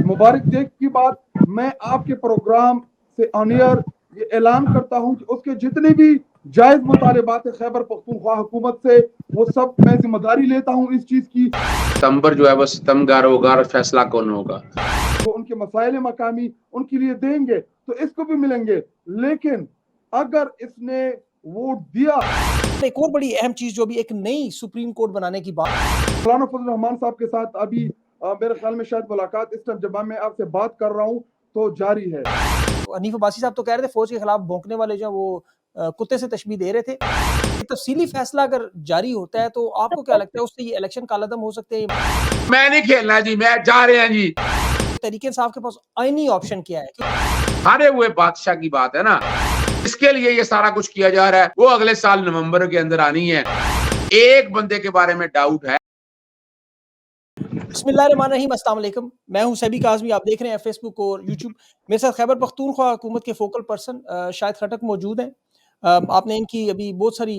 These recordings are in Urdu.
مبارک دیکھ کی بات میں آپ کے پروگرام سے آن ایئر یہ اعلان کرتا ہوں کہ اس کے جتنے بھی جائز مطالبات ہیں خیبر پختونخوا حکومت سے وہ سب میں ذمہ داری لیتا ہوں اس چیز کی. ستمبر جو ہے وہ ستمگار ہوگا اور فیصلہ کون ہوگا. وہ ان کے مسائل مقامی ان کے لیے دیں گے تو اس کو بھی ملیں گے, لیکن اگر اس نے ووٹ دیا. ایک اور بڑی اہم چیز جو بھی ایک نئی سپریم کورٹ بنانے کی بات, مولانا فضل الرحمان صاحب کے ساتھ ابھی میرے خیال میں شاید ملاقات اس ٹائم جب میں آپ سے بات کر رہا ہوں تو جاری ہے. حنیف عباسی صاحب تو کہہ رہے تھے فوج کے خلاف بھونکنے والے جو وہ کتے سے تشبیہ دے رہے تھے. تفصیلی فیصلہ اگر جاری ہوتا ہے تو آپ کو کیا لگتا ہے اس سے یہ الیکشن کالعدم ہو سکتے ہیں؟ میں نہیں کھیلنا جی, میں جا رہے ہیں جی. تحریک انصاف کے پاس آئینی آپشن کیا ہے؟ ہارے ہوئے بادشاہ کی بات ہے نا, اس کے لیے یہ سارا کچھ کیا جا رہا ہے. وہ اگلے سال نومبر کے اندر آنی ہے. ایک بندے کے بارے میں ڈاؤٹ ہے. بسم اللہ الرحمن الرحیم. السلام علیکم, میں ہوں سیبی کاظمی, آپ دیکھ رہے ہیں فیس بک اور یوٹیوب. میرے ساتھ خیبر پختونخوا حکومت کے فوکل پرسن شاہد خٹک موجود ہیں. آپ نے ان کی ابھی بہت ساری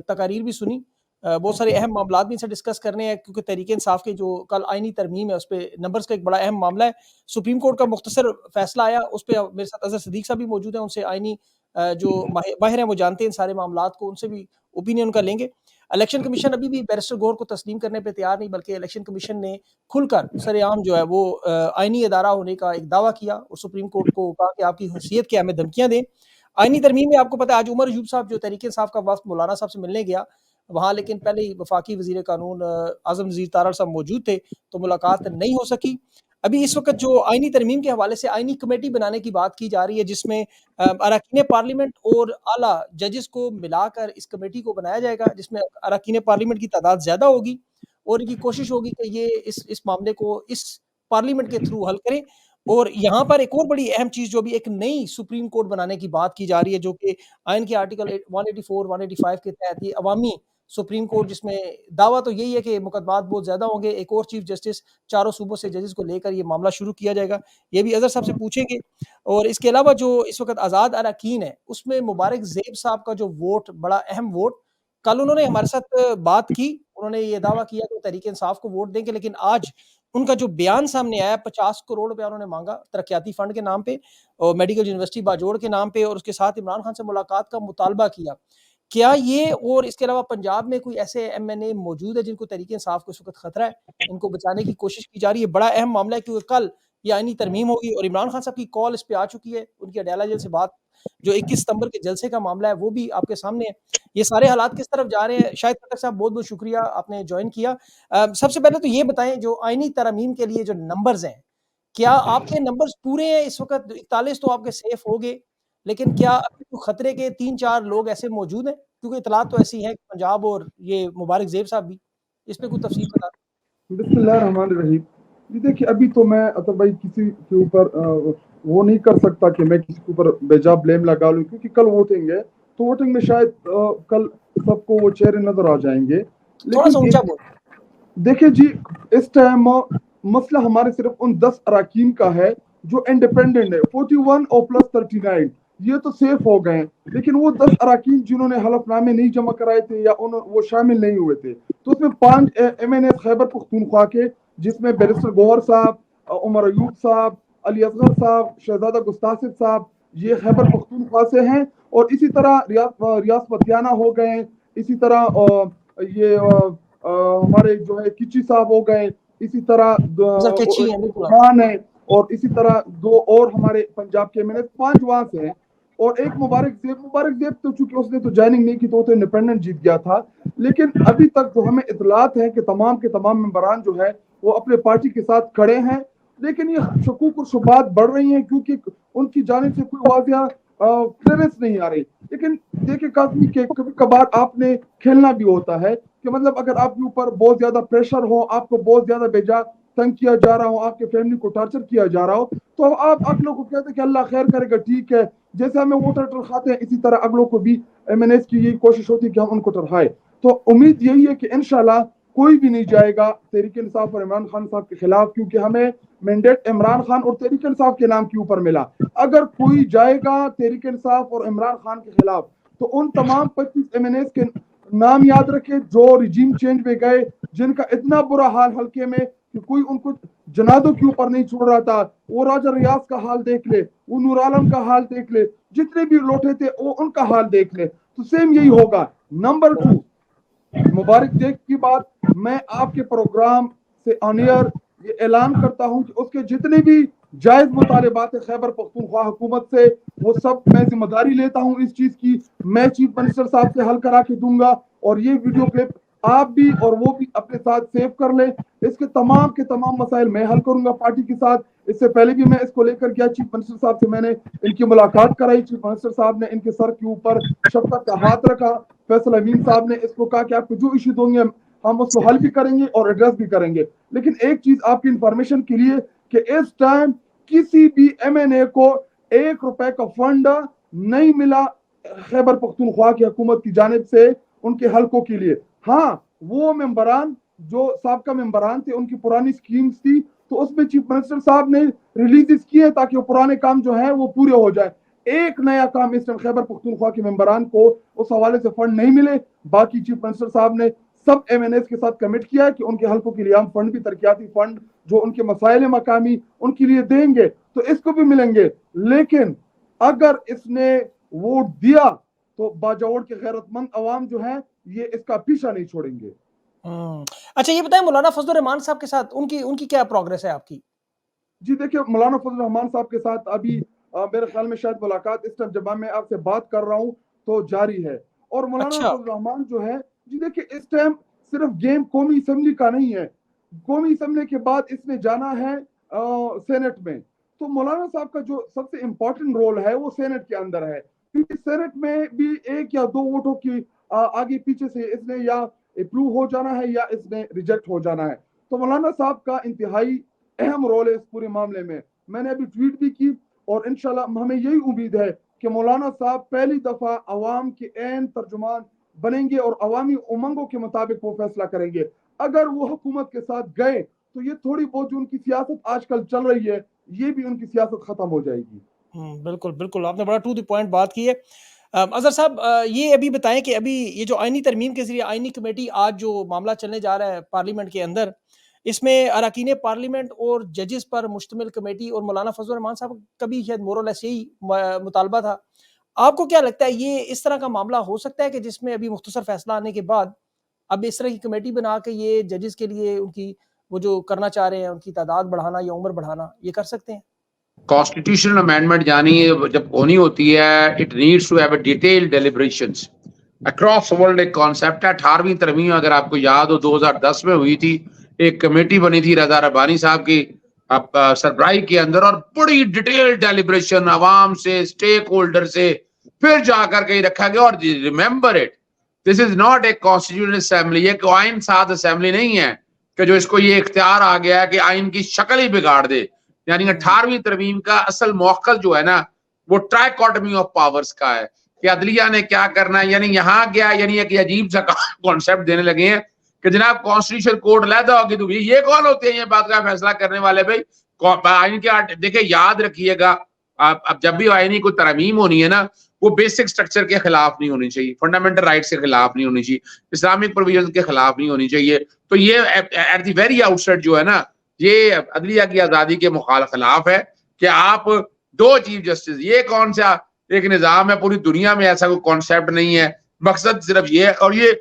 تقاریر بھی سنی, بہت سارے اہم معاملات بھی ان سے ڈسکس کرنے ہیں, کیونکہ تحریک انصاف کے جو کل آئینی ترمیم ہے اس پہ نمبرز کا ایک بڑا اہم معاملہ ہے. سپریم کورٹ کا مختصر فیصلہ آیا, اس پہ میرے ساتھ اظہر صدیق صاحب بھی موجود ہیں, ان سے آئینی جو ماہر ہیں وہ جانتے ہیں ان سارے معاملات کو, ان سے بھی اوپینین کا لیں گے. الیکشن کمیشن ابھی بھی بیرسٹر گور کو تسلیم کرنے پہ تیار نہیں, بلکہ الیکشن کمیشن نے کھل کر سر عام جو ہے وہ آئینی ادارہ ہونے کا ایک دعویٰ کیا اور سپریم کورٹ کو کہا کہ آپ کی حیثیت کیا, ہمیں دھمکیاں دیں. آئینی ترمیم میں آپ کو پتہ ہے آج عمر ایوب صاحب جو تحریک انصاف کا وفد مولانا صاحب سے ملنے گیا وہاں, لیکن پہلے ہی وفاقی وزیر قانون اعظم نذیر تارڑ صاحب موجود تھے تو ملاقات نہیں ہو سکی. ابھی اس وقت جو آئینی ترمیم کے حوالے سے آئینی کمیٹی بنانے کی بات کی جا رہی ہے, جس میں اراکین پارلیمنٹ اور اعلیٰ ججز کو ملا کر اس کمیٹی کو بنایا جائے گا, جس میں اراکین پارلیمنٹ کی تعداد زیادہ ہوگی اور ان کی کوشش ہوگی کہ یہ اس معاملے کو اس پارلیمنٹ کے تھرو حل کریں. اور یہاں پر ایک اور بڑی اہم چیز جو بھی ایک نئی سپریم کورٹ بنانے کی بات کی جا رہی ہے, جو کہ آئین کے آرٹیکل 184 185 کے تحت یہ عوامی سپریم کورٹ, جس میں دعویٰ تو یہی ہے کہ مقدمات بہت زیادہ ہوں گے, ایک اور چیف جسٹس چاروں صوبوں سے ججز کو لے کر یہ معاملہ شروع کیا جائے گا. یہ بھی اظہر صاحب سے پوچھیں گے. اور اس کے علاوہ جو اس وقت آزاد اراکین ہے اس میں مبارک زیب صاحب کا جو ووٹ, بڑا اہم ووٹ, کل انہوں نے ہمارے ساتھ بات کی, انہوں نے یہ دعویٰ کیا کہ تحریک انصاف کو ووٹ دیں گے, لیکن آج ان کا جو بیان سامنے آیا 50 کروڑ روپیہ انہوں نے مانگا ترقیاتی فنڈ کے نام پہ اور میڈیکل یونیورسٹی باجوڑ کے نام پہ, اور اس کے ساتھ عمران خان سے ملاقات کا مطالبہ کیا. کیا یہ اور اس کے علاوہ پنجاب میں کوئی ایسے ایم این اے موجود ہے جن کو تحریک انصاف کو اس وقت خطرہ ہے, ان کو بچانے کی کوشش کی جا رہی ہے؟ بڑا اہم معاملہ ہے کیونکہ کل یہ آئینی ترمیم ہوگی اور عمران خان صاحب کی کال اس پہ آ چکی ہے, ان کی اڈیالہ جیل سے بات جو 21 ستمبر کے جلسے کا معاملہ ہے وہ بھی آپ کے سامنے ہے. یہ سارے حالات کس طرف جا رہے ہیں؟ شاہد خٹک صاحب بہت بہت شکریہ آپ نے جوائن کیا. سب سے پہلے تو یہ بتائیں جو آئینی ترمیم کے لیے جو نمبرز ہیں, کیا آپ کے نمبرز پورے ہیں اس وقت؟ 41 تو آپ کے سیف ہو گئے, لیکن کیا خطرے کے 3-4 لوگ ایسے موجود ہیں؟ کیونکہ اطلاعات تو ایسی ہیں کہ پنجاب اور یہ مبارک زیب صاحب بھی, اس پہ کوئی تفصیل بتا دیں. بسم اللہ الرحمن الرحیم. جی دیکھیے ابھی تو میں اطہر بھائی کسی کے اوپر وہ نہیں کر سکتا کہ میں کسی کے اوپر بیجا بلیم لگا لوں, کیونکہ کل ووٹنگ ہے تو ووٹنگ میں شاید کل سب کو وہ چہرے نظر آ جائیں گے. تھوڑا سا اونچا بول. دیکھیں جی, اس ٹائم مسئلہ ہمارے صرف ان 10 اراکین کا ہے جو انڈیپینڈنٹ ہے. 41 اور پلس 39 یہ تو سیف ہو گئے ہیں, لیکن وہ 10 اراکین جنہوں نے حلف نامے نہیں جمع کرائے تھے یا وہ شامل نہیں ہوئے تھے, تو اس میں 5 ایم این اے خیبر پختونخوا کے, جس میں بیرسٹر گوہر صاحب, عمر ایوب صاحب, علی اصغر صاحب, شہزادہ گستاصف صاحب, یہ خیبر پختونخوا سے ہیں. اور اسی طرح ریاض پتیانہ ہو گئے ہیں, اسی طرح یہ ہمارے جو ہے کچی صاحب ہو گئے, اسی طرح خان ہے, اور اسی طرح 2 اور ہمارے پنجاب کے میں 5 وہاں سے ہیں, اور ایک مبارک زیب تو چونکہ اس نے تو جوائننگ نہیں کی تو وہ تو انڈیپینڈنٹ جیت گیا تھا. لیکن ابھی تک جو ہمیں اطلاعات ہیں کہ تمام کے تمام ممبران جو ہے وہ اپنے پارٹی کے ساتھ کھڑے ہیں, لیکن یہ شکوک اور شبہات بڑھ رہی ہیں کیونکہ ان کی جانب سے کوئی واضح کلیئرنس نہیں آ رہی. لیکن دیکھیں قاسمی کہ کبھی کبھار آپ نے کھیلنا بھی ہوتا ہے کہ مطلب اگر آپ کے اوپر بہت زیادہ پریشر ہو, آپ کو بہت زیادہ بیجا تنگ کیا جا رہا ہو, آپ کے فیملی کو ٹارچر کیا جا رہا ہو, تو آپ اگلوں کو کہتے ہیں کہ اللہ خیر کرے گا, ٹھیک ہے, جیسے ہمیں ووٹر ٹرخاتے ہیں اسی طرح اگلوں کو بھی ایم این ایس کی یہی کوشش ہوتی ہے کہ ہم ان کو ٹرخائے. تو امید یہی ہے کہ انشاءاللہ کوئی بھی نہیں جائے گا تحریک انصاف اور عمران خان صاحب کے خلاف, کیونکہ ہمیں مینڈیٹ عمران خان اور تحریک انصاف کے نام کے اوپر ملا. اگر کوئی جائے گا تحریک انصاف اور عمران خان کے خلاف تو ان تمام 25 ایم این ایس کے نام یاد رکھے جو ریجیم چینج پہ گئے, جن کا اتنا برا حال حلقے میں کہ کوئی ان کو جنازوں کے اوپر نہیں چھوڑ رہا تھا. وہ راجہ ریاض کا حال دیکھ لے, وہ نور عالم کا حال دیکھ لے, جتنے بھی لوٹے تھے وہ ان کا حال دیکھ لے. تو سیم یہی ہوگا. نمبر 2, مبارک دیکھ کی بات, میں آپ کے پروگرام سے آن ایئر یہ اعلان کرتا ہوں کہ اس کے جتنے بھی جائز مطالبات ہیں خیبر پختونخوا حکومت سے, وہ سب میں ذمہ داری لیتا ہوں اس چیز کی. میں چیف منسٹر صاحب سے حل کرا کے دوں گا, اور یہ ویڈیو کلپ آپ بھی اور وہ بھی اپنے ساتھ سیو کر لیں. اس کے تمام مسائل میں حل کروں گا پارٹی کے ساتھ. اس سے پہلے بھی میں اس کو لے کر گیا چیف منسٹر صاحب سے, میں نے ان کی ملاقات کرائی. چیف منسٹر صاحب نے ان کے سر کے اوپر شفقت کا ہاتھ رکھا. فیصل امین صاحب نے اس کو کہا کہ آپ کو جو ایشو دوں گے ہم اس کو حل بھی کریں گے اور ایڈریس بھی کریں گے. لیکن ایک چیز آپ کی انفارمیشن کے لیے کہ اس ٹائم کسی بھی ایم این اے کو 1 روپے کا فنڈ نہیں ملا خیبر پختونخوا کی حکومت کی جانب سے ان کے حلقوں کے لیے. ہاں, وہ ممبران جو سابقہ ممبران تھے, ان کی پرانی سکیمز تھی, تو اس میں چیف منسٹر صاحب نے ریلیزز کیے تاکہ وہ پرانے کام جو ہیں وہ پورے ہو جائے. ایک نیا کام اس ٹائم خیبر پختونخوا کے ممبران کو اس حوالے سے فنڈ نہیں ملے. باقی چیف منسٹر صاحب نے سب ایم این ایس کے ساتھ کمٹ کیا ہے کہ ان کے حلقوں کے لیے ہم فنڈ بھی, ترقیاتی فنڈ جو ان کے مسائل مقامی ان کے لیے دیں گے, تو اس کو بھی ملیں گے. لیکن اگر اس نے ووٹ دیا تو باجوڑ کے غیرت مند عوام جو ہیں یہ اس کا پیچھا نہیں چھوڑیں گے. اچھا یہ بتائیں, مولانا فضل الرحمان صاحب کے ساتھ ان کی کیا پروگریس ہے آپ کی؟ جی دیکھیں, مولانا فضل الرحمان صاحب کے ساتھ ابھی میرے خیال میں شاید ملاقات اس ٹائم جب میں آپ سے بات کر رہا ہوں تو جاری ہے. اور مولانا فضل الرحمان جو ہے, جی دیکھیں اس ٹائم صرف گیم قومی اسمبلی کا نہیں ہے. قومی اسمبلی کے بعد اس نے جانا ہے سینٹ میں. تو مولانا صاحب کا جو سب سے امپورٹنٹ رول ہے وہ سینٹ کے اندر ہے, کیونکہ سینٹ میں بھی 1 یا 2 ووٹوں کی آگے پیچھے سے اس نے یا اپروو ہو جانا ہے یا اس نے ریجیکٹ ہو جانا ہے. تو مولانا صاحب کا انتہائی اہم رول ہے اس پورے معاملے میں. میں نے ابھی ٹویٹ بھی کی, اور انشاءاللہ ہمیں یہی امید ہے کہ مولانا صاحب پہلی دفعہ عوام کے عین ترجمان بنیں گے اور عوامی امنگوں کے مطابق وہ فیصلہ کریں گے. اگر وہ حکومت کے ساتھ گئے تو یہ تھوڑی بہت جو ان کی سیاست آج کل چل رہی ہے یہ بھی ان کی سیاست ختم ہو جائے گی. بالکل بالکل, آپ نے بڑا ٹو دی پوائنٹ بات کی ہے. اظہر صاحب یہ ابھی بتائیں کہ ابھی یہ جو آئینی ترمیم کے ذریعے آئینی کمیٹی آج جو معاملہ چلنے جا رہا ہے پارلیمنٹ کے اندر, اس میں اراکین پارلیمنٹ اور ججز پر مشتمل کمیٹی اور مولانا فضل الرحمان صاحب کا بھی شاید مورلیس یہی مطالبہ تھا. آپ کو کیا لگتا ہے یہ اس طرح کا معاملہ ہو سکتا ہے کہ جس میں ابھی مختصر فیصلہ آنے کے بعد اب اس طرح کی کمیٹی بنا کے یہ ججز کے لیے ان کی وہ جو کرنا چاہ رہے ہیں ان کی تعداد بڑھانا یا عمر بڑھانا یہ کر سکتے ہیں؟ کانسٹیٹیوشنل امینڈمنٹ جانی جب ہونی ہوتی ہے, it needs to have a detail deliberations across world. ایک کانسیپٹ ہے 18ویں ترمیم, اگر آپ کو یاد ہو 2010 میں ہوئی تھی, ایک کمیٹی بنی تھی رضا ربانی صاحب کی سربراہی کے اندر, اور بڑی ڈیٹیل ڈیلیبریشن عوام سے, اسٹیک ہولڈر سے, پھر جا کر کے رکھا گیا. اور remember it, this is not a constitutional assembly, یہ کوئی آئین ساز اسمبلی نہیں ہے کہ جو اس کو یہ اختیار آ گیا ہے کہ آئین کی شکل ہی بگاڑ دے. یعنی 18ویں ترمیم کا اصل موقع جو ہے نا وہ ٹرائیکاٹمی آف پاورز کا ہے کہ عدلیہ نے کیا کرنا ہے. یعنی یہاں گیا, یعنی ایک عجیب سا کانسیپٹ دینے لگے ہیں کہ جناب کانسٹیٹیوشن کوڈ علیحدہ ہوگی تو یہ کون ہوتے ہیں یہ بات کا فیصلہ کرنے والے. بھائی آئین کے دیکھیں یاد رکھیے گا, اب جب بھی آئینی کوئی ترمیم ہونی ہے نا وہ بیسک سٹرکچر کے خلاف نہیں ہونی چاہیے, فنڈامنٹل رائٹس کے خلاف نہیں ہونی چاہیے, اسلامک پروویژن کے خلاف نہیں ہونی چاہیے. تو یہ ایٹ دی ویری آؤٹ سائڈ جو ہے نا یہ عدلیہ کی آزادی کے خلاف ہے کہ آپ 2 چیف جسٹس, یہ کون سا ایک نظام ہے, پوری دنیا میں ایسا کوئی کانسیپٹ نہیں ہے. مقصد صرف یہ ہے, اور یہ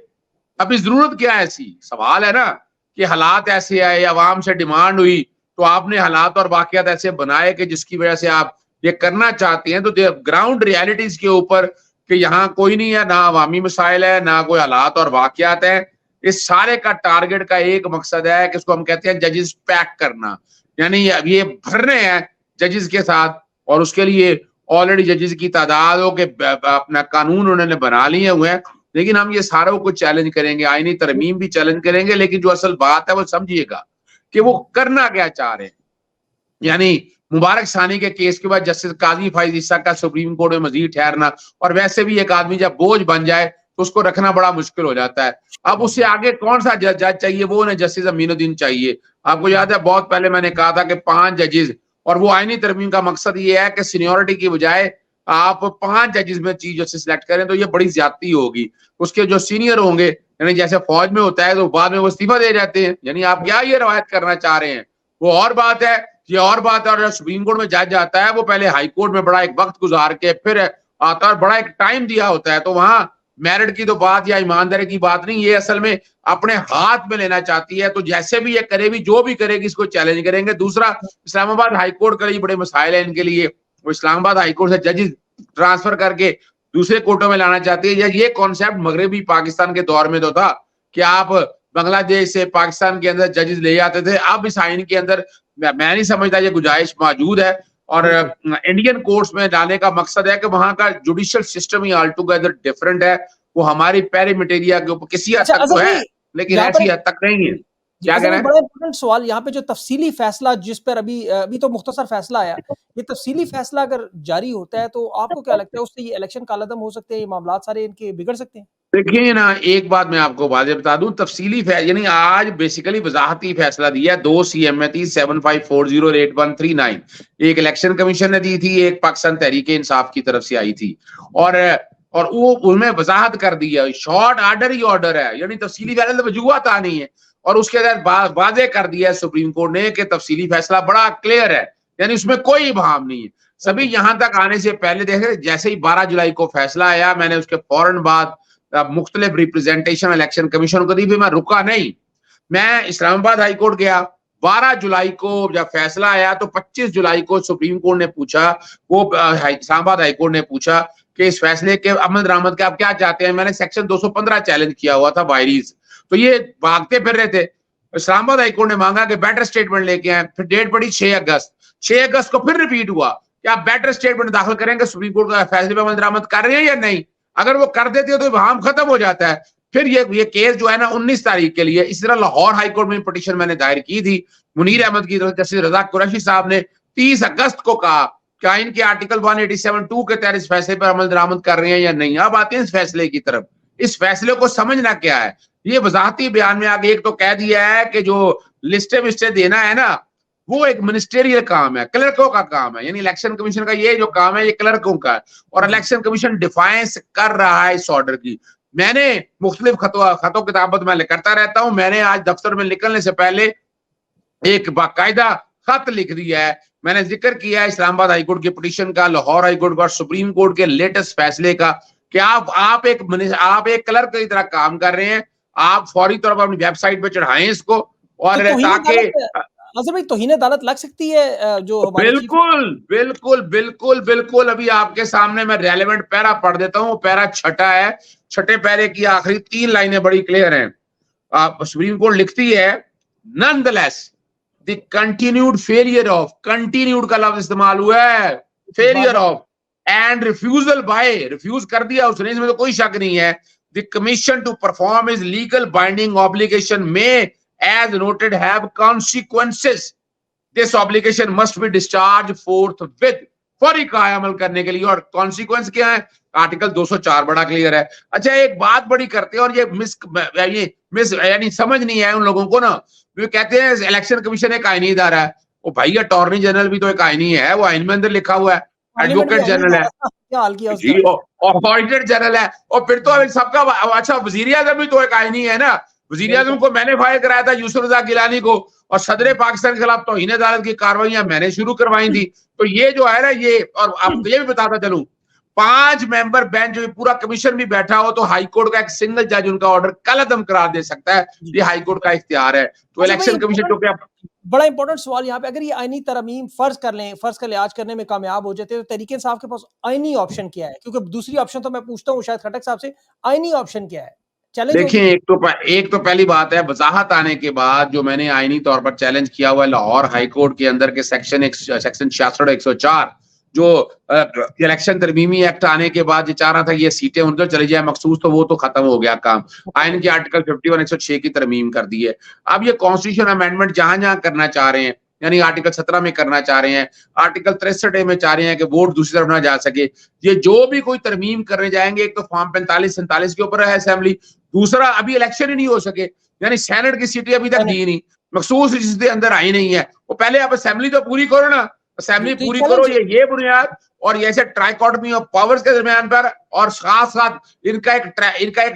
ابھی ضرورت کیا ہے, ایسی سوال ہے نا کہ حالات ایسے آئے, عوام سے ڈیمانڈ ہوئی تو آپ نے حالات اور واقعات ایسے بنائے کہ جس کی وجہ سے آپ یہ کرنا چاہتے ہیں. تو گراؤنڈ ریالٹیز کے اوپر کہ یہاں کوئی نہیں ہے, نہ عوامی مسائل ہے, نہ کوئی حالات اور واقعات ہیں. اس سارے کا ٹارگٹ کا ایک مقصد ہے کہ اس کو ہم کہتے ہیں ججز پیک کرنا, یعنی یہ بھرنے ہیں ججز کے ساتھ, اور اس کے لیے آلریڈی ججز کی تعداد ہو کہ اپنا قانون انہوں نے بنا لیے ہوئے ہیں. لیکن ہم یہ ساروں کو چیلنج کریں گے, آئینی ترمیم بھی چیلنج کریں گے, لیکن جو اصل بات ہے وہ سمجھیے گا کہ وہ کرنا کیا چاہ رہے ہیں. یعنی مبارک ثانی کے کیس کے بعد جسٹس قاضی فائز عیسیٰ کا سپریم کورٹ میں مزید ٹھہرنا, اور ویسے بھی ایک آدمی جب بوجھ بن جائے تو اس کو رکھنا بڑا مشکل ہو جاتا ہے. اب اس سے آگے کون سا جج چاہیے, وہ انہیں جسٹس امین الدین چاہیے. آپ کو یاد ہے بہت پہلے میں نے کہا تھا کہ 5 ججز, اور وہ آئینی ترمیم کا مقصد یہ ہے کہ سینیورٹی کی بجائے آپ 5 ججز میں چیف جسٹس سلیکٹ کریں, تو یہ بڑی زیادتی ہوگی. اس کے جو سینئر ہوں گے یعنی جیسے فوج میں ہوتا ہے تو بعد میں وہ استعفیٰ دے جاتے ہیں. یعنی آپ کیا یہ روایت کرنا چاہ رہے ہیں؟ وہ اور بات ہے، یہ اور بات ہے. اور سپریم کورٹ میں جج آتا ہے وہ پہلے ہائی کورٹ میں بڑا ایک وقت گزار کے پھر آتا ہے، بڑا ایک ٹائم دیا ہوتا ہے. تو وہاں میرٹ کی تو بات یا ایمانداری کی بات نہیں، یہ اصل میں اپنے ہاتھ میں لینا چاہتی ہے. تو جیسے بھی یہ کرے گی، جو بھی کرے گی، اس کو چیلنج کریں گے. دوسرا، اسلام آباد ہائی کورٹ کے لیے بڑے مسائل ہیں ان کے لیے. وہ اسلام آباد ہائی کورٹ سے ججز ٹرانسفر کر کے دوسرے کورٹوں میں لانا چاہتی ہے. یہ کانسیپٹ مغربی پاکستان کے دور میں تو تھا کہ آپ بنگلہ دیش سے پاکستان کے اندر ججز لے آتے تھے. اب اس آئین کے اندر میں نہیں سمجھتا یہ گنجائش موجود ہے. اور انڈین کورٹس میں لانے کا مقصد ہے کہ وہاں کا جوڈیشل سسٹم ہی آل ٹوگیدر ڈفرنٹ ہے. وہ ہماری پیری میٹیریا کے اوپر کسی حد تک تو ہے لیکن ایسی حد تک نہیں ہے. کیا کہہ رہے ہیں؟ بڑا امپورٹنٹ سوال یہاں پہ جو تفصیلی فیصلہ جس پر ابھی تو مختصر فیصلہ آیا، یہ تفصیلی فیصلہ اگر جاری ہوتا ہے تو آپ کو کیا لگتا ہے اس سے یہ الیکشن کالعدم ہو سکتے ہیں، یہ معاملات سارے ان کے بگڑ سکتے ہیں؟ دیکھیے نا، ایک بات میں آپ کو واضح بتا دوں، تفصیلی یعنی آج بیسیکلی وضاحتی فیصلہ دیا ہے. 2 CM میں تھی 75408139، ایک الیکشن کمیشن نے دی تھی، ایک پاکستان تحریک انصاف کی طرف سے آئی تھی. اور وہ ان میں وضاحت کر دی ہے، شارٹ آرڈر ہی آرڈر ہے، یعنی تفصیلی فیصلہ وجوہات نہیں ہے. اور اس کے اندر واضح کر دیا ہے سپریم کورٹ نے کہ تفصیلی فیصلہ بڑا کلیئر ہے، یعنی اس میں کوئی ابہام نہیں ہے. سبھی یہاں تک آنے سے پہلے دیکھیں، جیسے ہی 12 جولائی کو فیصلہ آیا، میں نے اس کے فوراً بعد مختلف ریپرزینٹیشن الیکشن کمیشن کو دی. بھی میں رکا نہیں، میں اسلام آباد ہائی کورٹ گیا. 12 جولائی کو جب فیصلہ آیا تو 25 جولائی کو سپریم کورٹ نے پوچھا، وہ اسلام آباد ہائی کورٹ نے پوچھا کہ اس فیصلے کے عمل درآمد کے آپ کیا چاہتے ہیں. میں نے سیکشن 215 چیلنج کیا ہوا تھا وائریز، تو یہ بھاگتے پھر رہے تھے. اسلام آباد ہائی کورٹ نے مانگا کہ بیٹر اسٹیٹمنٹ لے کے آئیں. پھر ڈیٹ پڑی 6 اگست. 6 اگست کو پھر ریپیٹ ہوا کہ آپ بیٹر اسٹیٹمنٹ داخل کریں گے، سپریم کورٹ کا فیصلے پہ عمل درآمد کر رہے ہیں یا نہیں. اگر وہ کر دیتے ہو تو ابہام ختم ہو جاتا ہے. پھر یہ کیس جو ہے نا 19 تاریخ کے لیے، اسی طرح لاہور ہائی کورٹ میں پٹیشن میں نے دائر کی تھی منیر احمد کی طرف، جسٹس رضا قریشی صاحب نے 30 اگست کو کہا کہ ان کے آرٹیکل 187(2) کے تحت اس فیصلے پر عمل درآمد کر رہے ہیں یا نہیں. اب آتے ہیں اس فیصلے کی طرف. اس فیصلے کو سمجھنا کیا ہے. یہ وضاحتی بیان میں آگے ایک تو کہہ دیا ہے کہ جو لسٹیں دینا ہے نا، وہ ایک منسٹریل کام ہے، کلرکوں کا کام ہے. یعنی الیکشن کمیشن کا یہ جو کام ہے یہ کلرکوں کا ہے، اور الیکشن کمیشن ڈیفائنس کر رہا ہے اس آرڈر کی. میں نے مختلف خطوں کتابت میں کرتا رہتا ہوں. میں نے آج دفتر میں نکلنے سے پہلے ایک باقاعدہ خط لکھ دیا ہے. میں نے ذکر کیا ہے اسلام آباد ہائی کورٹ کی پٹیشن کا، لاہور ہائی کورٹ کا اور سپریم کورٹ کے لیٹسٹ فیصلے کا، کہ آپ ایک کلرک کی طرح کام کر رہے ہیں. آپ فوری طور پر اپنی ویب سائٹ پہ چڑھائیں اس کو، اور تاکہ توہین عدالت لگ سکتی ہے جو بالکل بالکل بالکل بالکل. ابھی آپ کے سامنے میں ریلیونٹ پیرا پڑھ دیتا ہوں. وہ پیرا 6 ہے. 6 پیرے کی آخری 3 لائنیں بڑی کلیئر ہیں. سپریم کورٹ لکھتی ہے nonetheless the continued failure of, continued کا لفظ استعمال ہوا ہے، failure of and refusal by, refuse کر دیا اس نے، اس میں تو کوئی شک نہیں ہے. The commission to perform as legal binding obligation may as noted have consequences. This obligation must be discharged forthwith. فوری کا عمل کرنے کے لیے. اور کانسیکوینس کیا ہے؟ آرٹیکل 204 بڑا کلیئر ہے. اچھا ایک بات بڑی کرتے ہیں، اور یہ یعنی سمجھ نہیں ہے ان لوگوں کو نا. وہ کہتے ہیں الیکشن کمیشن ایک آئینی ادارہ ہے. وہ بھائی اٹارنی جنرل بھی تو ایک آئینی ہے، وہ آئین میں اندر لکھا ہوا ہے. ایڈوکیٹ جنرل ہے جی، آڈیٹر جنرل ہے. اور پھر تو سب کا اچھا وزیر اعظم بھی تو ایک آئینی ہے نا. وزیر اعظم کو میں نے فائر کرایا تھا یوسف رضا گیلانی کو، اور صدر پاکستان کے خلاف توہین عدالت کی کارروائیاں میں نے شروع کروائی تھی. تو یہ جو ہے نا یہ، اور آپ کو یہ بھی بتاتا چلوں 5 ممبر بینچ جو پورا کمیشن بھی بیٹھا ہو تو ہائی کورٹ کا ایک سنگل جج ان کا آرڈر کل عدم قرار دے سکتا ہے. یہ ہائی کورٹ کا اختیار ہے. تو الیکشن کمیشن جو کہ بڑا امپورٹنٹ سوال یہاں پہ، اگر یہ آئینی ترمیم فرض کر لیں، فرض کا لحاظ کرنے میں کامیاب ہو جاتے تو تحریک انصاف کے پاس آئینی آپشن کیا ہے؟ کیونکہ دوسری آپشن تو میں پوچھتا ہوں شاید خٹک صاحب سے، آئینی آپشن کیا ہے؟ دیکھیں ایک تو پہلی بات ہے، وضاحت آنے کے بعد جو میں نے آئینی طور پر چیلنج کیا ہوا ہے لاہور ہائی کورٹ کے اندر کے سیکشن 66 104 جو الیکشن ترمیمی ایکٹ آنے کے بعد یہ چاہ رہا تھا یہ سیٹیں ان پر چلی جائے مخصوص، تو وہ تو ختم ہو گیا کام. آئین کے آرٹیکل 51 106 کی ترمیم کر دی ہے. اب یہ کانسٹیٹیوشن امینڈمنٹ جہاں جہاں کرنا چاہ رہے ہیں، یعنی آرٹیکل 17 میں کرنا چاہ رہے ہیں، آرٹیکل 63 میں چاہ رہے ہیں کہ ووٹ دوسری طرف نہ جا سکے. یہ جو بھی کوئی ترمیم کرنے جائیں گے، ایک تو فارم 45 47 کے اوپر ہے اسمبلی، دوسرا ابھی الیکشن ہی نہیں ہو سکے، یعنی سینٹ کی سیٹیں ابھی تک دی نہیں، مخصوص جس کے اندر آئی نہیں ہے. وہ پہلے آپ اسمبلی تو پوری کرو نا، اسمبلی پوری کرو. یہ بنیاد اور ایسے ٹرائیکاٹمی آف پاورز کے درمیان پر، اور خاص ساتھ ان کا ایک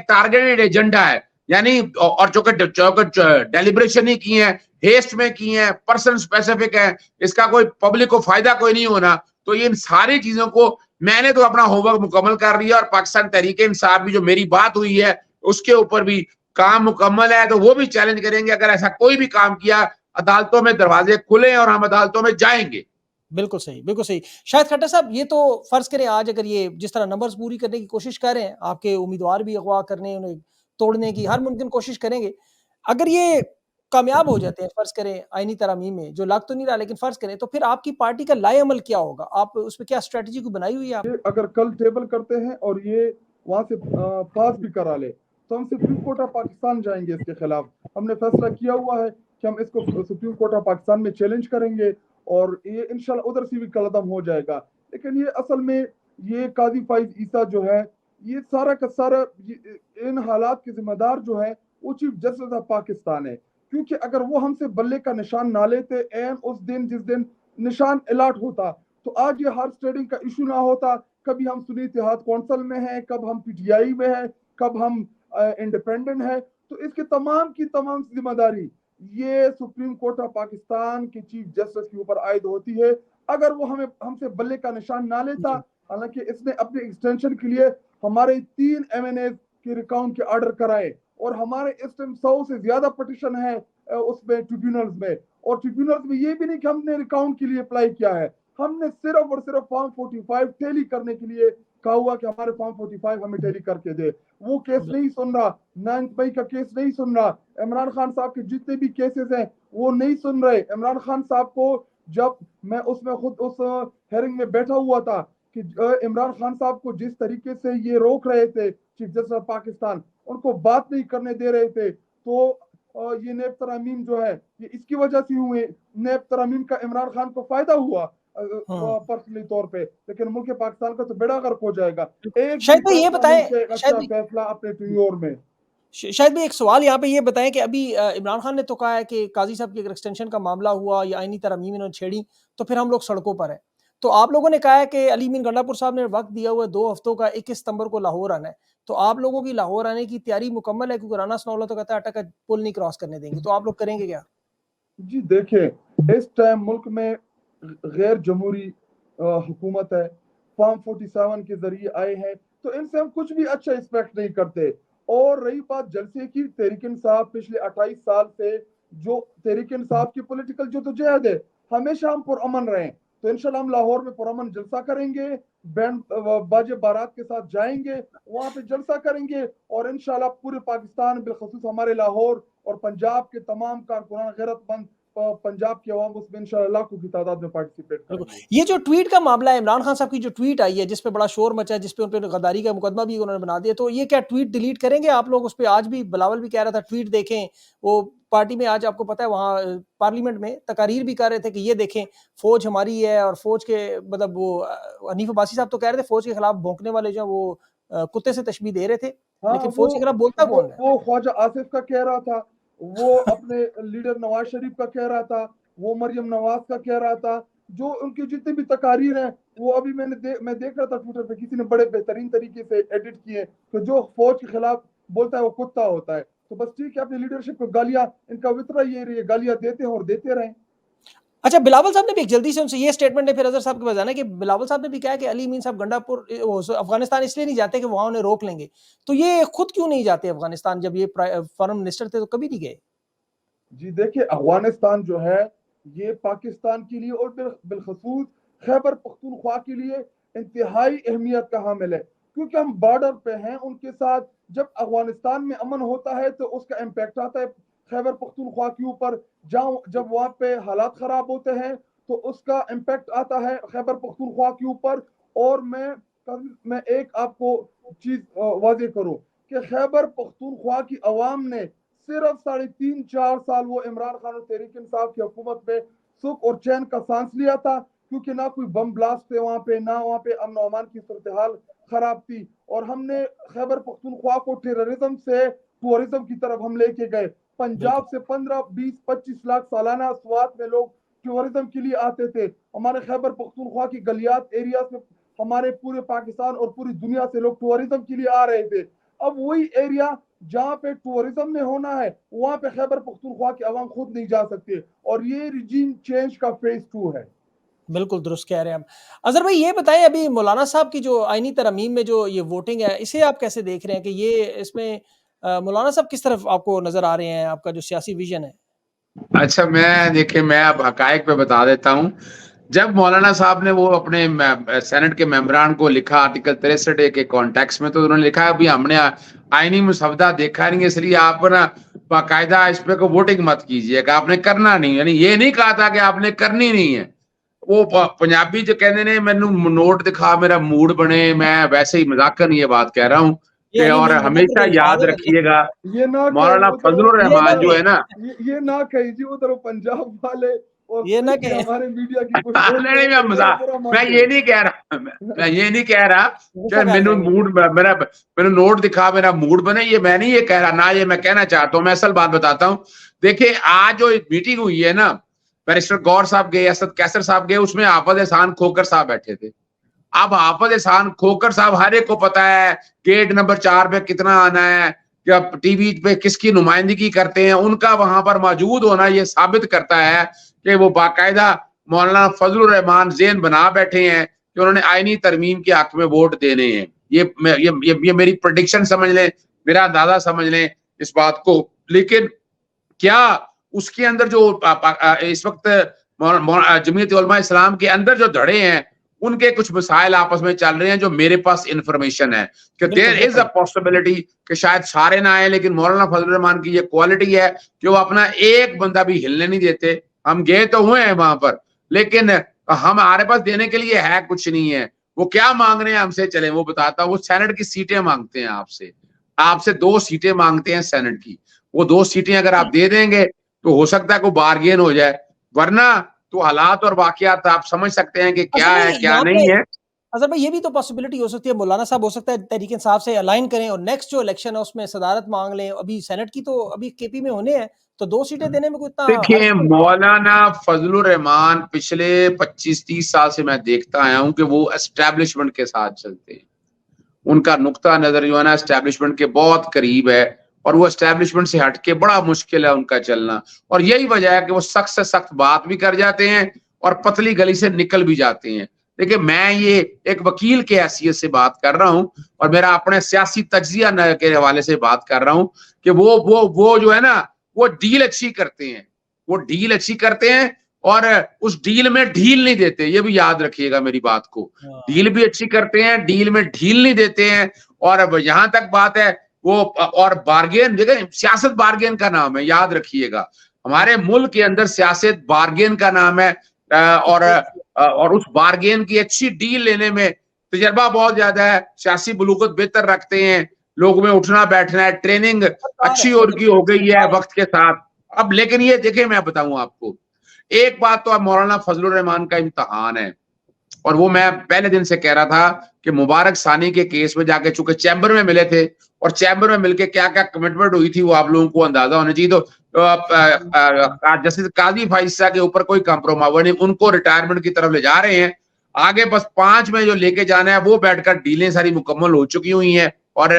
ٹارگیٹڈ ایجنڈا ہے. یعنی اور جو کہ ڈیلیبریشن ہی کی ہیں, ہیسٹ میں کی ہیں, پرسن اسپیسیفک ہے, اس کا کوئی پبلک کو فائدہ کوئی نہیں ہونا, تو یہ ان ساری چیزوں کو میں نے تو اپنا ہوم ورک مکمل کر لیا, اور پاکستان تحریک انصاف بھی جو میری بات ہوئی ہے اس کے اوپر بھی کام مکمل ہے, تو وہ بھی چیلنج کریں گے اگر ایسا کوئی بھی کام کیا, عدالتوں میں دروازے کھلے اور ہم عدالتوں میں جائیں گے. بالکل صحیح, بالکل صحیح. شاہد کھٹر صاحب, یہ تو فرض کریں آج اگر یہ جس طرح نمبرز پوری کرنے کی کوشش کر رہے ہیں, آپ کے امیدوار بھی اغوا کرنے, انہیں توڑنے کی ہر ممکن کوشش کریں گے, اگر یہ کامیاب ہو جاتے ہیں فرض کریں آئینی ترامیم میں, جو لگ تو نہیں رہا لیکن فرض کریں, تو پھر آپ کی پارٹی کا لائے عمل کیا ہوگا؟ آپ اس پہ کیا اسٹریٹجی کو بنائی ہوئی ہے آپ؟ اگر کل ٹیبل کرتے ہیں اور یہ وہاں سے پاس بھی کرا لے تو ہم سپریم کورٹ آف پاکستان جائیں گے اس کے خلاف. ہم نے فیصلہ کیا ہوا ہے کہ ہم اس کو سپریم کورٹ آف پاکستان میں چیلنج کریں گے, اور یہ انشاءاللہ ادھر سے بھی قدم ہو جائے گا. لیکن یہ اصل میں یہ قاضی فائز عیسیٰ جو ہے, یہ سارا کا سارا ان حالات کے ذمہ دار جو ہے وہ چیف جسٹس آف پاکستان ہے, کیونکہ اگر وہ ہم سے بلے کا نشان نہ لیتے این اس دن جس دن نشان الاٹ ہوتا, تو آج یہ ہارس ٹریڈنگ کا ایشو نہ ہوتا. کبھی ہم سنی اتحاد کونسل میں ہیں, کب ہم پی ٹی آئی میں ہیں, کب ہم انڈیپینڈنٹ ہیں. تو اس کے تمام کی تمام ذمہ داری یہ سپریم کورٹ آف پاکستان کے چیف جسٹس کے اوپر عائد ہوتی ہے. اگر وہ ہم سے بلے کا نشان نہ لیتا, حالانکہ اس نے اپنے ایکسٹینشن کے لیے ہمارے 3 MNAs کے ریکاؤنٹ کے آرڈر کرائے, اور ہمارے اس ٹائم 100 سے زیادہ پٹیشن ہے اس میں ٹریبیونلز میں, اور ٹریبیونلز میں یہ بھی نہیں کہ ہم نے ریکاؤنٹ کے لیے اپلائی کیا ہے, ہم نے صرف اور صرف فارم 45 ٹیلی کرنے کے لیے کہا ہوا کہ ہمارے فارم 45 ہمیں ٹیلی کر کے دے. وہ کیس نہیں سن رہا, 9 مئی کا کیس نہیں سن رہا, عمران خان صاحب کے جتنے بھی کیسز ہیں وہ نہیں سن رہے. عمران خان صاحب کو جب میں اس میں خود اس ہیئرنگ میں بیٹھا ہوا تھا کہ عمران خان صاحب کو جس طریقے سے یہ روک رہے تھے چیف جسٹس آف پاکستان, ان کو بات نہیں کرنے دے رہے تھے, تو یہ نیب ترامیم جو ہے یہ اس کی وجہ سے ہوئے. نیب ترامیم کا عمران خان کو فائدہ ہوا پرسنلی طور پہ, لیکن ملک پاکستان کا تو بیڑا غرق ہو جائے گا. ایک شاید بھائی یہ بتائیں, اچھا فیصلہ اپنے ٹینیور میں. شاید بھی ایک سوال یہاں پہ یہ بتائیں کہ ابھی عمران خان نے تو کہا ہے کہ قاضی صاحب کی اگر ایکسٹینشن کا معاملہ ہوا یا آئینی ترامیم انہوں نے چھیڑی تو پھر ہم لوگ سڑکوں پر ہیں. تو آپ لوگوں نے کہا ہے کہ علی امین گنڈا پور صاحب نے وقت دیا ہوا ہے 2 ہفتوں کا, 21 ستمبر کو لاہور آنا ہے. تو آپ لوگوں کی لاہور آنے کی تیاری مکمل ہے؟ کیونکہ رانا ثناءاللہ تو کہتا ہے اٹک پل نہیں کراس کرنے دیں گے, تو آپ لوگ کریں گے کیا؟ جی دیکھیں, اس ٹائم ملک میں غیر جمہوری حکومت ہے, فارم 47 کے ذریعے آئے ہیں, تو ان سے ہم کچھ بھی اچھا ایکسپیکٹ نہیں کرتے. اور رہی بات جلسے کی, تحریک انصاف پچھلے 28 سال سے جو تحریک انصاف کی پولیٹیکل جدوجہد ہے, ہمیشہ ہم پرامن رہیں. تو انشاءاللہ ہم لاہور میں پرامن جلسہ کریں گے, بینڈ باجے بارات کے ساتھ جائیں گے, وہاں پہ جلسہ کریں گے, اور انشاءاللہ پورے پاکستان بالخصوص ہمارے لاہور اور پنجاب کے تمام کارکنان غیرت مند پنجاب کی عوام اس میں انشاءاللہ لاکھوں کی تعداد میں پارٹیسپیٹ کریں گے. یہ جو ٹویٹ کا معاملہ ہے, عمران خان صاحب کی جو ٹویٹ آئی ہے جس پہ بڑا شور مچا ہے, جس پہ ان پہ غداری کا مقدمہ بھی انہوں نے بنا دیا, تو یہ کیا ٹویٹ ڈیلیٹ کریں گے آپ لوگ اس پہ؟ آج بھی بلاول بھی کہہ رہا تھا ٹویٹ دیکھیں, وہ پارٹی میں آج آپ کو پتہ ہے وہاں پارلیمنٹ میں تقاریر بھی کر رہے تھے کہ یہ دیکھیں فوج ہماری ہے, اور فوج کے مطلب وہ حنیف عباسی صاحب تو کہہ رہے تھے فوج کے خلاف بھونکنے والے جو وہ کتے سے تشبیہ دے رہے تھے, لیکن فوج کے خلاف بولتا کون ہے؟ وہ خواجہ آصف کا کہہ رہا تھا, وہ اپنے لیڈر نواز شریف کا کہہ رہا تھا, وہ مریم نواز کا کہہ رہا تھا. جو ان کی جتنی بھی تقاریر ہیں وہ ابھی میں دیکھ رہا تھا ٹویٹر پہ, کسی نے بڑے بہترین طریقے سے ایڈٹ کیے کہ جو فوج کے خلاف بولتا ہے وہ کتا ہوتا ہے. تو بس ٹھیک ہے, اپنی لیڈرشپ کو گالیاں, ان کا وطرہ یہ گالیاں دیتے ہیں اور دیتے رہیں. اچھا, بلاول صاحب نے بھی ایک جلدی سے ان سے یہ سٹیٹمنٹ ہے, پھر اظہر صاحب کے پاس جانا ہے, کہ بلاول صاحب نے بھی کہا کہ علی امین صاحب گنڈا پور افغانستان اس لیے نہیں جاتے کہ وہاں انہیں روک لیں گے. تو یہ خود کیوں نہیں جاتے افغانستان؟ جب یہ فارن منسٹر تھے تو کبھی نہیں گئے. جی دیکھیں, افغانستان جو ہے یہ پاکستان کے لیے اور بالخصوص خیبر پختونخوا کے لیے انتہائی اہمیت کا حامل ہے, کیونکہ ہم بارڈر پہ ہیں ان کے ساتھ. جب افغانستان میں امن ہوتا ہے تو اس کا امپیکٹ آتا ہے خیبر پختونخوا کے اوپر. جب وہاں پہ حالات خراب ہوتے ہیں تو اس کا امپیکٹ آتا ہے خیبر پختونخوا کے اوپر. اور میں ایک آپ کو چیز واضح کروں کہ خیبر پختونخوا کی عوام نے صرف 3.5-4 سال وہ عمران خان اور تحریک انصاف کی حکومت میں سکھ اور چین کا سانس لیا تھا, کیونکہ نہ کوئی بم بلاسٹ تھے وہاں پہ, نہ وہاں پہ امن و امان کی صورتحال خراب تھی. اور ہم نے خیبر پختونخوا کو ٹیررزم سے ٹورزم کی طرف ہم لے کے گئے. پنجاب سے 15-20-25 لاکھ سالانہ سوات میں لوگ ٹورزم کے لیے آتے تھے. ہمارے خیبر پختونخوا کی گلیات ایریاز میں ہمارے پورے پاکستان اور پوری دنیا سے لوگ ٹورزم کے لیے آ رہے تھے. اب وہی ایریا جہاں پہ ٹورزم میں ہونا ہے وہاں پہ خیبر پختونخوا کے عوام خود نہیں جا سکتے, اور یہ ریجیم چینج کا فیز 2 ہے. بالکل درست کہہ رہے ہیں آپ. اظہر بھائی یہ بتائیں, ابھی مولانا صاحب کی جو آئینی ترامیم میں جو یہ ووٹنگ ہے, اسے آپ کیسے دیکھ رہے ہیں کہ یہ اس میں مولانا صاحب کس طرف آپ کو نظر آ رہے ہیں, آپ کا جو سیاسی ویژن ہے؟ اچھا دیکھیں میں اب حقائق پہ بتا دیتا ہوں. جب مولانا صاحب نے وہ اپنے سینٹ کے ممبران کو لکھا آرٹیکل 63 کے کانٹیکس میں, تو انہوں نے لکھا ابھی ہم نے آئینی مسودہ دیکھا نہیں, اس لیے آپ نا باقاعدہ اس پہ کو ووٹنگ مت کیجیے کہ آپ نے کرنا نہیں, یعنی یہ نہیں کہا تھا کہ آپ نے کرنی نہیں ہے. وہ پنجابی جو کہتے ہیں مینو نوٹ دکھا میرا موڈ بنے, میں ویسے ہی مذاکر یہ بات کہہ رہا ہوں کہ, اور ہمیشہ یاد رکھیے گا یہ نہ مولانا فضل الرحمان جو ہے نا, یہ نہ کہیے ادھر پنجاب والے اور یہ نہ کہ ہمارے میڈیا کی کوئی میں یہ نہیں کہہ رہا, میں یہ نہیں کہہ رہا کہ مینو موڈ میرا نوٹ دکھا میرا موڈ بنے, یہ میں نہیں یہ کہہ رہا, نہ یہ میں کہنا چاہتا ہوں. میں اصل بات بتاتا ہوں. دیکھیں آج جو میٹنگ ہوئی ہے نا, بیرسٹر گور صاحب گئے, اسد کیسر صاحب گئے, اس میں حافظ احسان کھوکر صاحب بیٹھے تھے. اب حافظ احسان کھوکر صاحب ہر ایک کو پتا ہے گیٹ نمبر 4 پہ کتنا آنا ہے, ٹی وی پہ کس کی نمائندگی کرتے ہیں, ان کا وہاں پر موجود ہونا یہ ثابت کرتا ہے کہ وہ باقاعدہ مولانا فضل الرحمان ذہن بنا بیٹھے ہیں کہ انہوں نے آئینی ترمیم کے حق میں ووٹ دینے ہیں. یہ میری پریڈکشن سمجھ لیں, میرا اندازہ سمجھ لیں اس بات کو. لیکن کیا اس کے اندر جو اس وقت جمعیت علماء اسلام کے اندر جو دھڑے ہیں, ان کے کچھ مسائل آپس میں چل رہے ہیں, جو میرے پاس انفارمیشن ہے کہ دیر از اے پاسبلٹی کہ شاید سارے نہ آئے, لیکن مولانا فضل الرحمان کی یہ کوالٹی ہے کہ وہ اپنا ایک بندہ بھی ہلنے نہیں دیتے. ہم گئے تو ہوئے ہیں وہاں پر, لیکن ہمارے پاس دینے کے لیے ہے کچھ نہیں ہے. وہ کیا مانگ رہے ہیں ہم سے, چلیں وہ بتاتا ہوں. وہ سینٹ کی سیٹیں مانگتے ہیں آپ سے 2 سیٹیں مانگتے ہیں سینٹ کی. وہ 2 سیٹیں اگر آپ دے دیں گے تو ہو سکتا ہے کوئی بارگین ہو جائے, ورنہ تو حالات اور واقعات آپ سمجھ سکتے ہیں کہ کیا ہے کیا نہیں ہے. اظہر بھائی یہ بھی تو پاسبلٹی ہو سکتی ہے, مولانا صاحب ہو سکتا ہے تحریک انصاف سے الائن کریں اور نیکسٹ جو الیکشن ہے اس میں صدارت مانگ لیں. ابھی سینٹ کی تو ابھی کے پی میں ہونے ہیں, تو 2 سیٹیں دینے میں کوئی اتنا دیکھیں مولانا فضل الرحمان پچھلے 25-30 سال سے میں دیکھتا آیا ہوں کہ وہ اسٹیبلشمنٹ کے ساتھ چلتے ہیں. ان کا نقطہ نظر جو ہے نا اسٹیبلشمنٹ کے بہت قریب ہے, اور وہ اسٹیبلشمنٹ سے ہٹ کے بڑا مشکل ہے ان کا چلنا. اور یہی وجہ ہے کہ وہ سخت سے سخت بات بھی کر جاتے ہیں اور پتلی گلی سے نکل بھی جاتے ہیں. دیکھیں میں یہ ایک وکیل کے حیثیت سے بات کر رہا ہوں, اور میرا اپنے سیاسی تجزیہ کے حوالے سے بات کر رہا ہوں کہ وہ جو ہے نا وہ ڈیل اچھی کرتے ہیں, اور اس ڈیل میں ڈھیل نہیں دیتے. یہ بھی یاد رکھیے گا میری بات کو, ڈیل بھی اچھی کرتے ہیں, ڈیل میں ڈھیل نہیں دیتے ہیں. اور یہاں تک بات ہے وہ, اور بارگین, دیکھیں سیاست بارگین کا نام ہے, یاد رکھیے گا ہمارے ملک کے اندر سیاست بارگین کا نام ہے. اور اس بارگین کی اچھی ڈیل لینے میں تجربہ بہت زیادہ ہے, سیاسی بلوغت بہتر رکھتے ہیں, لوگ میں اٹھنا بیٹھنا ہے, ٹریننگ اچھی اور کی ہو گئی ہے وقت کے ساتھ. اب لیکن یہ دیکھیں میں بتاؤں آپ کو ایک بات, تو اب مولانا فضل الرحمان کا امتحان ہے, اور وہ میں پہلے دن سے کہہ رہا تھا کہ مبارک ثانی کے کیس میں جا کے چونکہ چیمبر میں ملے تھے, اور چیمبر میں مل کے کیا کیا کمٹمنٹ ہوئی تھی وہ آپ لوگوں کو اندازہ ہونا چاہیے. تو جسٹس قاضی فائزہ کے اوپر کوئی کمپرومائز نہیں, ان کو ریٹائرمنٹ کی طرف لے جا رہے ہیں. آگے بس 5 میں جو لے کے جانا ہے وہ بیٹھ کر ڈیلیں ساری مکمل ہو چکی ہوئی ہیں. اور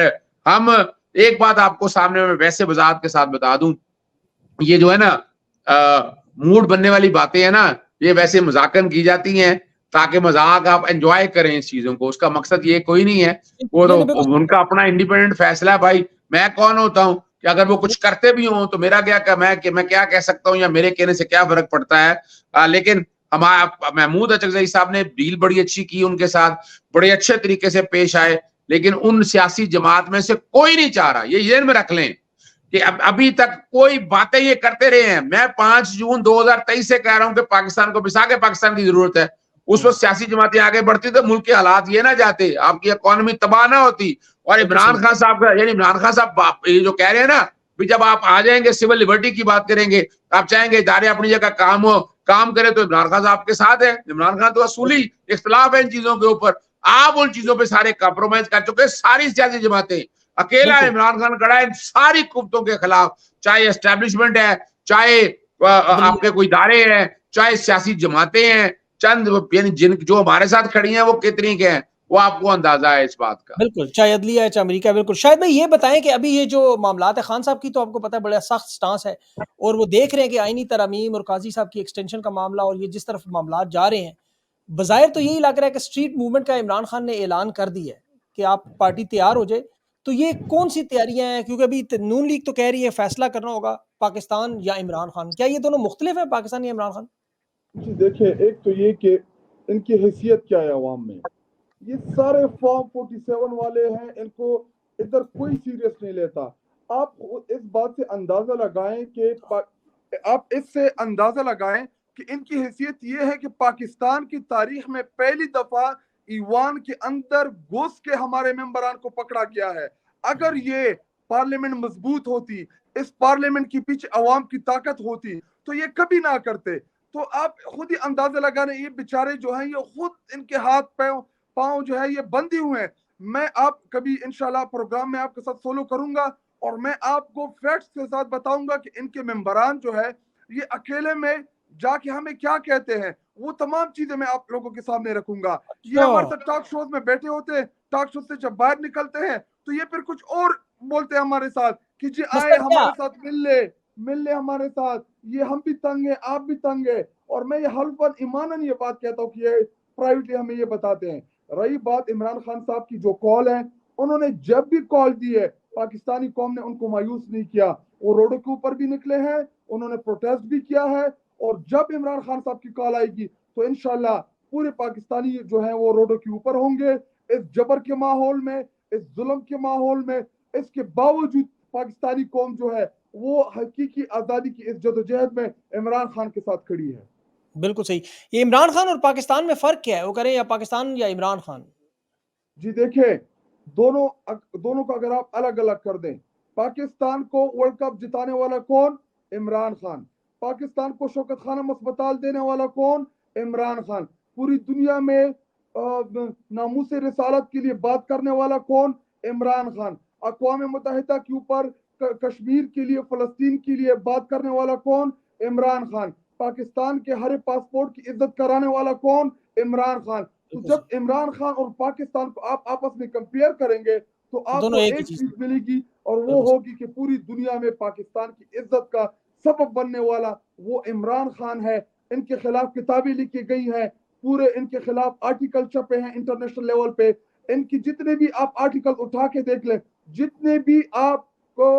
ہم ایک بات آپ کو سامنے میں ویسے وضاحت کے ساتھ بتا دوں, یہ جو ہے نا موڈ بننے والی باتیں ہیں نا, یہ ویسے مذاکر کی جاتی ہیں تاکہ مذاق آپ انجوائے کریں اس چیزوں کو. اس کا مقصد یہ کوئی نہیں ہے, وہ تو ان کا اپنا انڈیپینڈنٹ فیصلہ ہے. بھائی میں کون ہوتا ہوں کہ اگر وہ کچھ کرتے بھی ہوں تو میرا کیا, میں کیا کہہ سکتا ہوں, یا میرے کہنے سے کیا فرق پڑتا ہے. لیکن ہمارا محمود اچکزئی صاحب نے ڈیل بڑی اچھی کی, ان کے ساتھ بڑے اچھے طریقے سے پیش آئے, لیکن ان سیاسی جماعت میں سے کوئی نہیں چاہ رہا, یہ ذہن میں رکھ لیں کہ ابھی تک کوئی باتیں یہ کرتے رہے ہیں. میں 5 جون 2023 سے کہہ رہا ہوں کہ پاکستان کو بسا پاکستان کی ضرورت ہے. اس وقت سیاسی جماعتیں آگے بڑھتی تو ملک کے حالات یہ نہ جاتے, آپ کی اکانومی تباہ نہ ہوتی. اور عمران خان صاحب کا, یعنی عمران خان صاحب یہ جو کہہ رہے ہیں نا, جب آپ آ جائیں گے سول لبرٹی کی بات کریں گے, آپ چاہیں گے ادارے اپنی جگہ کام کرے, تو عمران خان صاحب کے ساتھ ہے. عمران خان تو اصولی اختلاف ہے ان چیزوں کے اوپر, آپ ان چیزوں پہ سارے کمپرومائز کر چکے. ساری سیاسی جماعتیں, اکیلا عمران خان کھڑا ہے ان ساری قوتوں کے خلاف, چاہے اسٹیبلشمنٹ ہے, چاہے آپ کے کوئی ادارے ہیں, چاہے سیاسی جماعتیں ہیں. چند یعنی جو ہمارے ساتھ کھڑی ہیں وہ کتنی کے ہیں, وہ آپ کو اندازہ ہے اس بات کا. بالکل، چاہے عدلیہ ہے چاہے امریکہ. بالکل. شاید بھائی یہ بتائیں کہ ابھی یہ جو معاملات ہے، خان صاحب کی تو آپ کو پتہ ہے بڑا سخت سٹانس ہے، اور وہ دیکھ رہے ہیں کہ آئینی ترامیم اور قاضی صاحب کی ایکسٹینشن کا معاملہ اور یہ جس طرف معاملات جا رہے ہیں، بظاہر تو یہی لگ رہا ہے کہ اسٹریٹ موومنٹ کا عمران خان نے اعلان کر دیا ہے کہ آپ پارٹی تیار ہو جائے. تو یہ کون سی تیاریاں ہیں؟ کیونکہ ابھی نون لیگ تو کہہ رہی ہے فیصلہ کرنا ہوگا پاکستان یا عمران خان. کیا یہ دونوں مختلف ہیں، پاکستان یا عمران خان؟ جی دیکھیں، ایک تو یہ کہ ان کی حیثیت کیا ہے عوام میں. یہ سارے فارم 47 والے ہیں، ان کو ادھر کوئی سیریس نہیں لیتا. آپ اس بات سے اندازہ لگائیں کہ ان کی حیثیت یہ ہے کہ پاکستان کی تاریخ میں پہلی دفعہ ایوان کے اندر گھس کے ہمارے ممبران کو پکڑا گیا ہے. اگر یہ پارلیمنٹ مضبوط ہوتی، اس پارلیمنٹ کی پیچھے عوام کی طاقت ہوتی، تو یہ کبھی نہ کرتے. تو آپ خود ہی اندازہ لگا رہے ہیں، یہ بیچارے جو ہیں یہ خود ان کے ہاتھ پاؤں جو ہے یہ بندھی ہوئے ہیں. میں آپ کبھی انشاءاللہ پروگرام میں آپ کے ساتھ سولو کروں گا اور میں آپ کو فیکٹس کے ساتھ بتاؤں گا کہ ان کے ممبران جو ہے یہ اکیلے میں جا کے ہمیں کیا کہتے ہیں، وہ تمام چیزیں میں آپ لوگوں کے سامنے رکھوں گا. یہ ہمارے ساتھ ٹاک شوز میں بیٹھے ہوتے ہیں، ٹاک شوز سے جب باہر نکلتے ہیں تو یہ پھر کچھ اور بولتے ہیں ہمارے ساتھ کہ جی آئے ہمارے ساتھ مل لے ہمارے ساتھ، یہ ہم بھی تنگ ہیں آپ بھی تنگ ہیں. اور میں یہ حلفاً ایماناً یہ بات کہتا ہوں کہ یہ پرائیویٹلی ہمیں یہ بتاتے ہیں. رہی بات عمران خان صاحب کی جو کال ہے، انہوں نے جب بھی کال دی ہے پاکستانی قوم نے ان کو مایوس نہیں کیا. وہ روڈوں کے اوپر بھی نکلے ہیں، انہوں نے پروٹیسٹ بھی کیا ہے، اور جب عمران خان صاحب کی کال آئے گی تو انشاءاللہ پورے پاکستانی جو ہیں وہ روڈوں کے اوپر ہوں گے. اس جبر کے ماحول میں، اس ظلم کے ماحول میں، اس کے باوجود پاکستانی قوم جو ہے وہ حقیقی آزادی کی اس جدوجہد میں عمران خان کے ساتھ کھڑی ہے. بالکل صحیح. یہ عمران خان اور پاکستان میں فرق کیا ہے؟ وہ کریں یا پاکستان یا عمران خان؟ جی دیکھیں، دونوں کو اگر آپ الگ الگ کر دیں، پاکستان کو ورلڈ کپ جتانے والا کون؟ عمران خان. پاکستان کو شوکت خانم اسپتال دینے والا کون؟ عمران خان. پوری دنیا میں ناموس رسالت کے لیے بات کرنے والا کون؟ عمران خان. اقوام متحدہ کے اوپر کشمیر کے لیے، فلسطین کے لیے بات کرنے والا کون؟ عمران خان. پاکستان کے ہر پاسپورٹ کی عزت کرانے والا کون؟ عمران خان. تو جب عمران خان اور پاکستان کو آپ آپس میں کمپیئر کریں گے تو آپ کو ایک چیز ملے گی، اور وہ ہوگی کہ پوری دنیا میں پاکستان کی عزت کا سبب بننے والا وہ عمران خان ہے. ان کے خلاف کتابیں لکھی گئی ہیں، پورے ان کے خلاف آرٹیکل چھپے ہیں انٹرنیشنل لیول پہ. ان کی جتنے بھی آپ آرٹیکل اٹھا کے دیکھ لیں، جتنے بھی آپ کو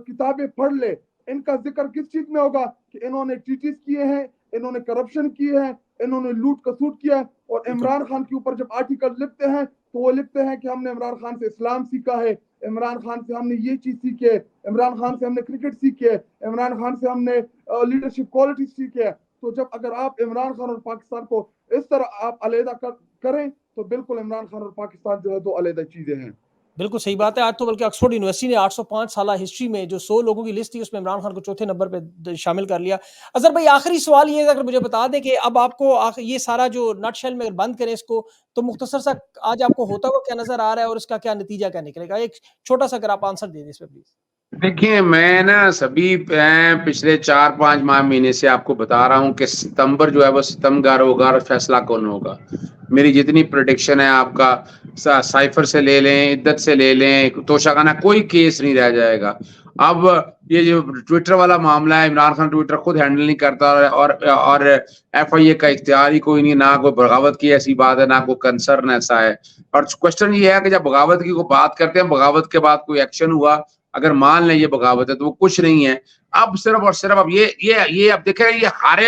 کتابیں پڑھ لیں، ان کا ذکر کس چیز میں ہوگا کہ انہوں نے ٹریٹیز کیے ہیں، انہوں نے کرپشن کیے ہیں، انہوں نے لوٹ کسوٹ کیا ہے. اور عمران خان کے اوپر جب آرٹیکل لکھتے ہیں تو وہ لکھتے ہیں کہ ہم نے عمران خان سے اسلام سیکھا ہے، عمران خان سے ہم نے یہ چیز سیکھی ہے، عمران خان سے ہم نے کرکٹ سیکھی ہے، عمران خان سے ہم نے لیڈرشپ کوالٹی سیکھی ہے. تو جب اگر آپ عمران خان اور پاکستان کو اس طرح آپ علیحدہ کریں تو بالکل عمران خان اور پاکستان جو ہے دو علیحدہ چیزیں ہیں. بالکل صحیح بات ہے. آج تو بلکہ آکسفورڈ یونیورسٹی نے 805 سالہ ہسٹری میں جو 100 لوگوں کی لسٹ تھی اس میں عمران خان کو چوتھے نمبر پہ شامل کر لیا. اظہر بھائی آخری سوال یہ ہے، اگر مجھے بتا دیں کہ اب آپ کو یہ سارا جو نٹ شیل میں بند کریں اس کو، تو مختصر سا آج آپ کو ہوتا ہوا کیا نظر آ رہا ہے اور اس کا کیا نتیجہ کیا نکلے گا؟ ایک چھوٹا سا اگر آپ آنسر دے دیں اس پہ پلیز. دیکھیں، میں نا سبھی پچھلے 4-5 مہینے سے آپ کو بتا رہا ہوں کہ ستمبر جو ہے وہ ستمگر ہوگا اور فیصلہ کون ہوگا. میری جتنی پریڈکشن ہے آپ کا سائفر سے لے لیں، عدت سے لے لیں، توشہ خانہ، کوئی کیس نہیں رہ جائے گا. اب یہ جو ٹویٹر والا معاملہ ہے، عمران خان ٹویٹر خود ہینڈل نہیں کرتا اور ایف آئی اے کا اختیار ہی کوئی نہیں، نہ کوئی بغاوت کی ایسی بات ہے، نہ کوئی کنسرن ایسا ہے. اور کوشچن یہ ہے کہ جب بغاوت کی کوئی بات کرتے ہیں، بغاوت کے بعد کوئی ایکشن ہوا، اگر مان لیں یہ بغاوت ہے تو وہ کچھ نہیں ہے. اب صرف اور صرف اب یہ اب دیکھیں، یہ ہارے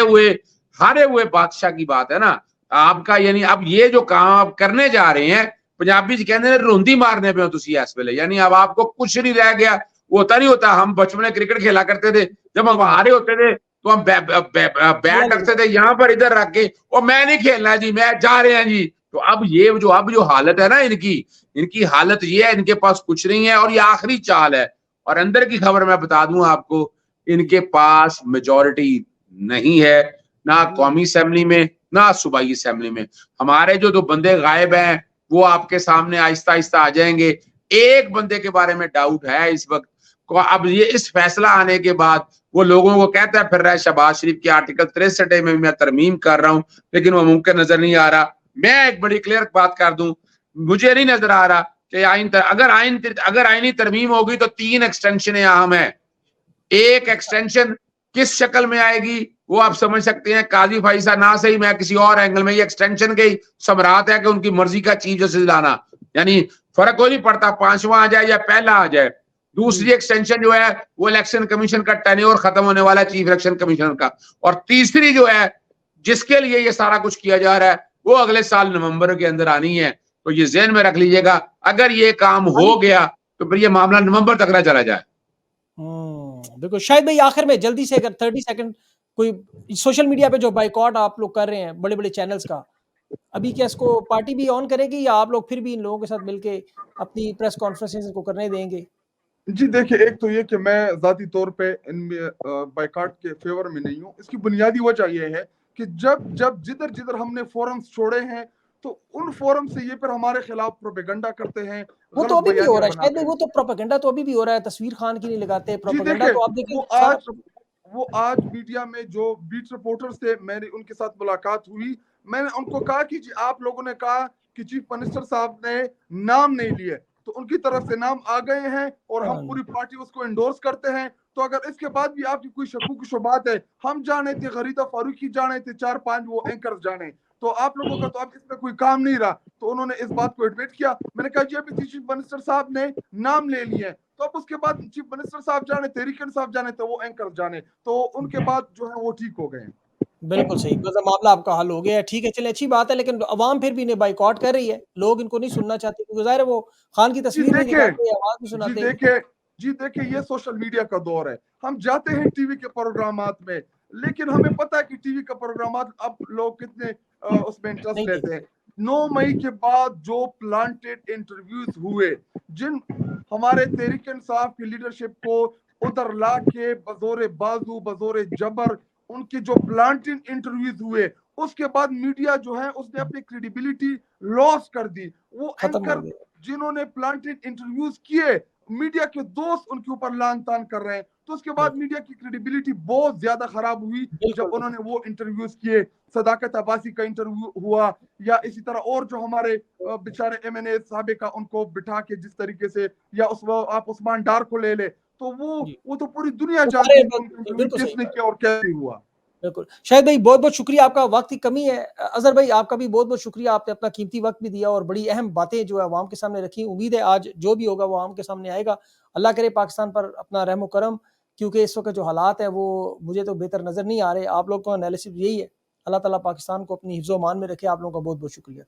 ہوئے بادشاہ کی بات ہے نا آپ کا. یعنی اب یہ جو کام آپ کرنے جا رہے ہیں، پنجابی جی کہتے ہیں روندی مارنے پہ ہو تسی اس ویلے، یعنی اب آپ کو کچھ نہیں رہ گیا. وہ ہوتا نہیں ہوتا، ہم بچپن میں کرکٹ کھیلا کرتے تھے، جب ہم ہارے ہوتے تھے تو ہم بیٹ رکھتے تھے یہاں پر ادھر رکھ کے، اور میں نہیں کھیلنا جی، میں جا رہے ہیں جی. تو اب یہ جو حالت ہے نا ان کی حالت یہ ہے، ان کے پاس کچھ نہیں ہے اور یہ آخری چال ہے. اور اندر کی خبر میں بتا دوں آپ کو، ان کے پاس میجورٹی نہیں ہے، نہ قومی اسمبلی میں نہ صوبائی اسمبلی میں. ہمارے جو 2 بندے غائب ہیں وہ آپ کے سامنے آہستہ آہستہ آ جائیں گے. ایک بندے کے بارے میں ڈاؤٹ ہے اس وقت. اب یہ اس فیصلہ آنے کے بعد وہ لوگوں کو کہتا ہے پھر رہا ہے شہباز شریف کے آرٹیکل 63 میں ترمیم کر رہا ہوں، لیکن وہ ممکن نظر نہیں آ رہا. میں ایک بڑی کلیئر بات کر دوں، مجھے نہیں نظر آ رہا کہ اگر آئینی ترمیم ہوگی تو 3 ایکسٹینشنیں اہم ہیں. ایک ایکسٹینشن کس شکل میں آئے گی وہ آپ سمجھ سکتے ہیں. قاضی فائزہ نہ صحیح میں کسی اور اینگل میں یہ ایکسٹینشن کے ثمرات ہے کہ ان کی مرضی کا چیز جیسے لانا, یعنی فرق کوئی نہیں پڑتا 5واں آ جائے یا پہلا آ جائے. دوسری ایکسٹینشن جو ہے وہ الیکشن کمیشن کا ٹینیور ختم ہونے والا چیف الیکشن کمیشنر کا. اور تیسری جو ہے جس کے لیے یہ سارا کچھ کیا جا رہا ہے وہ اگلے سال نومبر کے اندر آنی ہے. تو یہ ذہن میں رکھ لیجئے گا, اگر یہ کام ہو گیا تو پھر یہ معاملہ نومبر تک نہ چلا جائے. بالکل. شاید بھائی آخر میں جلدی سے اگر 30 سیکنڈ کوئی سوشل میڈیا پہ جو بائیکاٹ آپ لوگ کر رہے ہیں بڑے بڑے چینلز کا, ابھی کیا اس کو پارٹی بھی آن کرے گی یا آپ لوگ پھر بھی ان لوگوں کے ساتھ مل کے اپنی پریس کانفرنسز کو کرنے دیں گے؟ جی دیکھیں, ایک تو یہ کہ میں ذاتی طور پہ ان بائیکاٹ کے فیور میں نہیں ہوں. اس کی بنیادی وجہ یہ ہے کہ جب جدھر ہم نے فورمز چھوڑے ہیں تو ان فورم سے یہ پھر ہمارے خلاف پروپیگنڈا کرتے ہیں, وہ تو ابھی بھی ہو رہا ہے بناتے شاید ہیں. وہ تو پروپیگنڈا تو ابھی بھی ہو رہا ہے, تصویر خان کی نہیں لگاتے, جی پروپیگنڈا تو آپ دیکھیں وہ آج میڈیا میں جو بیٹ رپورٹرز تھے, میں نے ان کے ساتھ ملاقات ہوئی, میں نے ان کو کہا کہ جی آپ لوگوں نے کہا کہ چیف منسٹر صاحب نے نام نہیں لیے, تو ان کی طرف سے نام آ گئے ہیں اور ہم پوری پارٹی اس کو انڈورس کرتے ہیں. تو اگر اس کے بعد بھی آپ کی کوئی شکوک و شبہات ہے, ہم جانے تھے, غریدہ فاروقی جانے تھے, 4-5 وہ اینکرز جانے, تو آپ لوگوں کا تو اب اس میں کوئی کام نہیں رہا. تو انہوں نے اس بات کو ایڈمٹ کیا. میں نے کہا جی ابھی چیف منسٹر صاحب نے نام لے لیے, تو اب اس کے بعد چیف منسٹر صاحب جانے, تحریک صاحب جانے, تو وہ اینکرز جانے, تو ان کے بعد جو ہے وہ ٹھیک ہو گئے ہیں. بالکل صحیح, مطلب معاملہ آپ کا حل ہو گیا ہے. ٹھیک ہے, چلیں اچھی بات ہے, لیکن عوام پھر بھی انہیں بائیکاٹ کر رہی ہے, لوگ ان کو نہیں سننا چاہتے کیونکہ ظاہر ہے وہ خان کی تصویر نہیں دکھاتے, آواز نہیں سناتے. جی دیکھیں یہ سوشل میڈیا کا دور ہے. ہم جاتے ہیں ٹی وی کے پروگرامات میں, لیکن ہمیں پتہ ہے کہ ٹی وی کے پروگرامات اب لوگ کتنے اس میں انٹرسٹ نہیں لیتے ہیں. 9 مئی کے بعد جو پلانٹڈ انٹرویوز ہوئے, جن ہمارے تحریک انصاف کی لیڈرشپ کو ادھر لا کے بزور بازو بزور جبر ان کے جو پلانٹڈ انٹرویوز ہوئے, اس کے بعد میڈیا جو ہے اس نے اپنی کریڈیبلٹی لاس کر دی. وہ ختم اینکر ہو گیا. جنہوں نے پلانٹڈ انٹرویوز کیے, میڈیا کے دوست ان کے اوپر لان تان کر رہے ہیں, تو اس کے بعد میڈیا کی کریڈیبلٹی بہت زیادہ خراب ہوئی جب انہوں نے وہ انٹرویوز کیے. صداقت عباسی کا انٹرویو ہوا, یا اسی طرح اور جو ہمارے بیچارے ایم این اے سابقہ ان کو بٹھا کے جس طریقے سے, یا آپ عثمان ڈار کو لے لے, تو وہ تو پوری دنیا جانتی ہے کہ ان کا انٹرویو بالکل کس نے صحیح. کیا اور کیسے ہوا. بالکل. شاہد بھائی بہت بہت شکریہ, آپ کا وقت کی کمی ہے. اظہر بھائی آپ کا بھی بہت بہت شکریہ, آپ نے اپنا قیمتی وقت بھی دیا اور بڑی اہم باتیں جو ہے عوام کے سامنے رکھی. امید ہے آج جو بھی ہوگا وہ عوام کے سامنے آئے گا. اللہ کرے پاکستان پر اپنا رحم و کرم, کیونکہ اس وقت جو حالات ہیں وہ مجھے تو بہتر نظر نہیں آ رہے. آپ لوگ کا انالیسس یہی ہے. اللہ تعالیٰ پاکستان کو اپنی حفظ و امان میں رکھے. آپ لوگوں کا بہت بہت شکریہ.